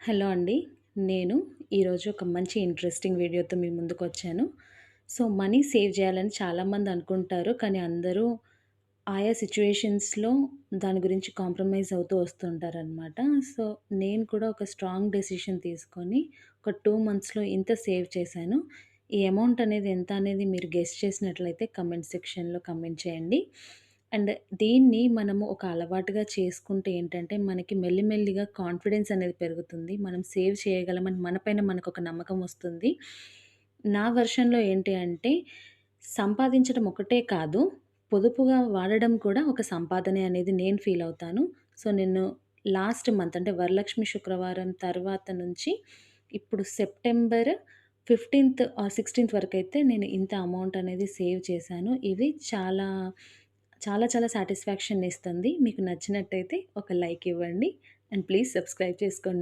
Hello అండి. నేను ఈరోజు ఒక మంచి ఇంట్రెస్టింగ్ వీడియోతో మీ ముందుకొచ్చాను. సో, మనీ సేవ్ జేయాలని చాలామంది అనుకుంటారు. కానీ అందరూ ఆయా సిట్యుయేషన్స్‌లో దాని గురించి కాంప్రమైజ్ అవుతూ వస్తుంటారనమాట. సో, నేను కూడా ఒక స్ట్రాంగ్ డెసిషన్ తీసుకొని ఒక 2 మంత్స్‌లో ఇంత సేవ్ చేశాను. ఈ అమౌంట్ అనేది ఎంత అనేది మీరు గెస్ చేసినట్లయితే కామెంట్ సెక్షన్‌లో కామెంట్ చేయండి. అండ్ దీన్ని మనము ఒక అలవాటుగా చేసుకుంటే ఏంటంటే, మనకి మెల్లిమెల్లిగా కాన్ఫిడెన్స్ అనేది పెరుగుతుంది. మనం సేవ్ చేయగలమని మన పైన మనకొక నమ్మకం వస్తుంది. నా వెర్షన్‌లో ఏంటి అంటే, సంపాదించడం ఒకటే కాదు, పొదుపుగా వాడడం కూడా ఒక సంపాదనే అనేది నేను ఫీల్ అవుతాను. సో, నేను లాస్ట్ మంత్ అంటే వరలక్ష్మి శుక్రవారం తర్వాత నుంచి ఇప్పుడు సెప్టెంబర్ 15థ్ ఆర్ 16థ్ వరకైతే నేను ఇంత అమౌంట్ అనేది సేవ్ చేశాను. ఇది చాలా చాలా సాటిస్ఫాక్షన్‌నిస్తుంది. మీకు నచ్చినట్టయితే ఒక లైక్ ఇవ్వండి. అండ్ ప్లీజ్ సబ్స్క్రైబ్ చేసుకోండి.